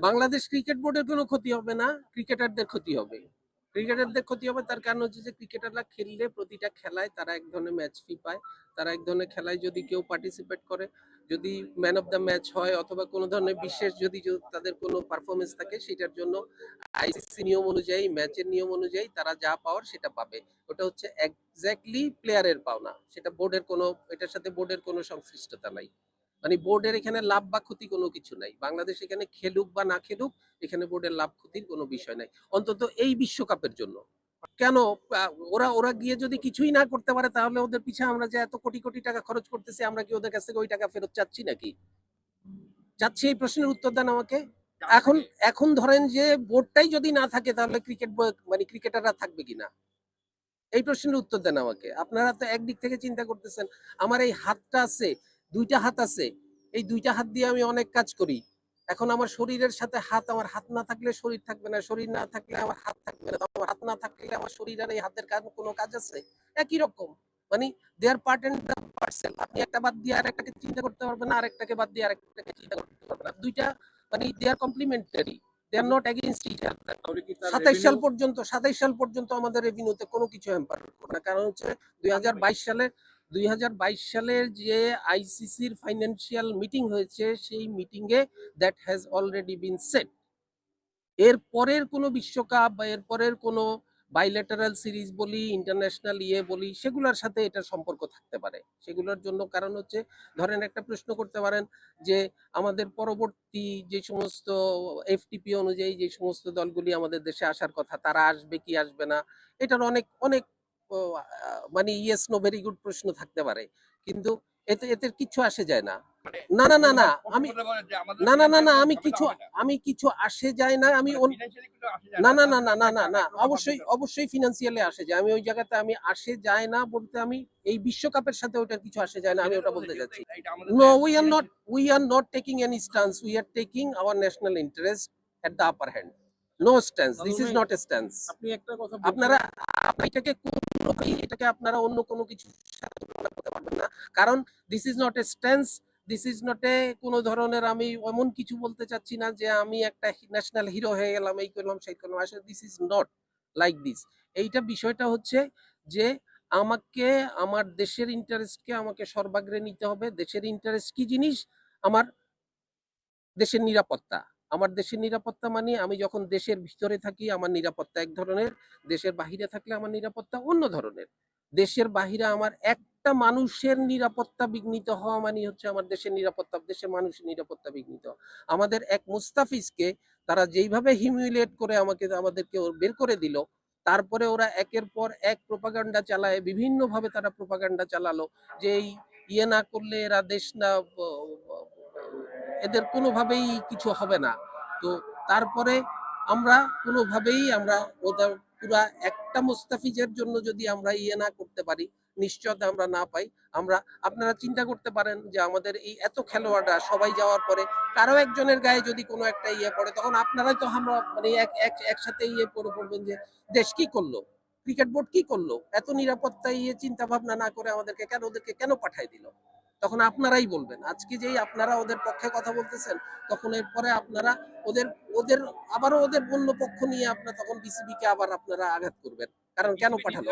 Bangladesh cricket বোর্ডের কোনো ক্ষতি হবে না, ক্রিকেটারদের ক্ষতি হবে। ক্রিকেটারদের ক্ষতি হবে তার কারণ হচ্ছে যে ক্রিকেটাররা খেললে প্রতিটা খেলায় তারা এক ধরনের ম্যাচ ফি পায়। তারা এক ধরনের খেলায় যদি কেউ পার্টিসিপেট করে, যদি ম্যান অফ দ্য ম্যাচ হয় অথবা কোনো ধরনের বিশেষ যদি তাদের কোনো পারফরমেন্স থাকে সেটার জন্য আইসিসি নিয়ম অনুযায়ী, ম্যাচের নিয়ম অনুযায়ী তারা যা পাওয়ার সেটা পাবে। ওটা হচ্ছে এক্স্যাক্টলি প্লেয়ারের পাওনা, সেটা বোর্ডের কোনো, এটার সাথে বোর্ডের কোনো সংশ্লিষ্টতা নাই। মানে বোর্ডের এখানে লাভ বা ক্ষতি কোনো কিছু নাই। বাংলাদেশ এখানে খেলুক বা না খেলুক, এখানে বোর্ডের লাভ ক্ষতির কোনো বিষয় নাই, অন্তত এই বিশ্বকাপের জন্য। কেন ওরা ওরা গিয়ে যদি কিছুই না করতে পারে তাহলে ওদের পিছে আমরা যে এত কোটি কোটি টাকা খরচ করতেছি, আমরা কি ওদের কাছ থেকে ওই টাকা ফেরত চাচ্ছি নাকি? চাচ্ছি? এই প্রশ্নের উত্তর দেন আমাকে। এখন এখন ধরেন যে বোর্ডটাই যদি না থাকে তাহলে ক্রিকেট মানে ক্রিকেটাররা থাকবে কিনা, এই প্রশ্নের উত্তর দেন আমাকে। আপনারা তো একদিক থেকে চিন্তা করতেছেন আমার এই হাতটা আছে, দুইটা হাত আছে, এই দুইটা হাত দিয়ে আমি অনেক কাজ করি। এখন আমার শরীরের সাথে হাত, আমার হাত না থাকলে শরীর থাকবে না, শরীর না থাকলে আমার হাত থাকবে না, আমার হাত না থাকলে আমার শরীর আর এই হাতের কোনো কাজ আছে? একই রকম। মানে they R part and the parcel. আপনি একটা বাদ দিয়ে আরেকটাকে চিন্তা করতে পারবেন না, আরেকটাকে বাদ দিয়ে আরেকটাকে চিন্তা করতে পারবেন না। দুইটা মানে they are complementary, they are not against each other. 27 সাল পর্যন্ত আমাদের রেভিনিউতে কোনো কিছু হ্যাম্পার করবে না, কারণ হচ্ছে 2022 সালের যে আইসিসির ফাইন্যান্সিয়াল মিটিং হয়েছে সেই meeting A that has already been set. এর পরের কোনো বিশ্বকাপ বা এর পরের কোনো বাইলেটারাল সিরিজ বলি, ইন্টারন্যাশনাল বলি, সেগুলোর সাথে এটার সম্পর্ক থাকতে পারে। সেগুলোর জন্য কারণ হচ্ছে, ধরেন একটা প্রশ্ন করতে পারেন যে আমাদের পরবর্তী যে সমস্ত এফটিপি অনুযায়ী যে সমস্ত দলগুলি আমাদের দেশে আসার কথা তারা আসবে কি আসবে না, এটার অনেক অনেক মানে ইয়েস নো ভেরি গুড প্রশ্ন থাকতে পারে, কিন্তু এতে এতে কিছু আসে যায় না। না না না না আমি না না না না আমি কিছু আসে যায় না, আমি না না না না না না না অবশ্যই অবশ্যই ফিনান্সিয়ালি আসে যায়। আমি ওই জায়গাতে আমি আসে যায় না বলতে, আমি এই বিশ্বকাপের সাথে ওটা কিছু আসে যায় না আমি ওটা বলতে যাচ্ছি। No, we are not taking any stance, we are taking our national interest at the upper hand. No stance, this is not a stance. আপনি একটা কথা আপনারা এটাকে কোনোভাবেই এটাকে আপনারা অন্য কোনো কিছু সাথে তুলনা করতে পারবেন না, কারণ this is not a stance, this is not এ কোনো ধরনের, আমি এমন কিছু বলতে চাচ্ছি না যে আমি একটা ন্যাশনাল হিরো হয়ে গেলাম, এই করলাম সেই করলাম, আসলে this is not like this. এইটা বিষয়টা হচ্ছে যে আমাকে আমার দেশের ইন্টারেস্টকে আমাকে সর্বাগ্রে নিতে হবে। দেশের ইন্টারেস্ট কি জিনিস? আমার দেশের নিরাপত্তা। আমার দেশের নিরাপত্তা মানে আমি যখন দেশের ভিতরে থাকি আমার নিরাপত্তা এক ধরনের, দেশের বাহিরে থাকলে আমার নিরাপত্তা অন্য ধরনের। দেশের বাহিরে আমার একটা মানুষের নিরাপত্তা বিঘ্নিত হওয়া মানে হচ্ছে আমার দেশের নিরাপত্তা, দেশের মানুষের নিরাপত্তা বিঘ্নিত। আমাদের এক মুস্তাফিজকে তারা যেইভাবে হিউমিলিয়েট করে আমাদেরকে বের করে দিল, তারপরে ওরা একের পর এক প্রোপাগান্ডা চালায়, বিভিন্নভাবে তারা প্রোপাগান্ডা চালালো যে এই না করলে এরা দেশ না, এদের কোনোভাবেই কিছু হবে না। তো তারপরে আমরা কোনোভাবেই আমরা ওদের পুরা একটা মুস্তাফিজের জন্য যদি আমরা না করতে পারি, নিশ্চয়তা আমরা না পাই, আমরা, আপনারা চিন্তা করতে পারেন যে আমাদের এই এত খেলোয়াড়রা সবাই যাওয়ার পরে কারো একজনের গায়ে যদি কোনো একটা পড়ে, তখন আপনারাই তো আমরা মানে একসাথে পড়ে পড়বেন যে দেশ কি করলো, ক্রিকেট বোর্ড কি করলো, এত নিরাপত্তা চিন্তা ভাবনা না করে আমাদেরকে কেন, ওদেরকে কেন পাঠায় দিল, তখন আপনারাই বলবেন। আজকে যেই আপনারা ওদের পক্ষে কথা বলতেছেন, তখন এরপরে আপনারা ওদের ওদের আবারও ওদের অন্য পক্ষ নিয়ে আপনারা তখন বিসিবি কে আবার আপনারা আঘাত করবেন, কারণ কেন পাঠালো।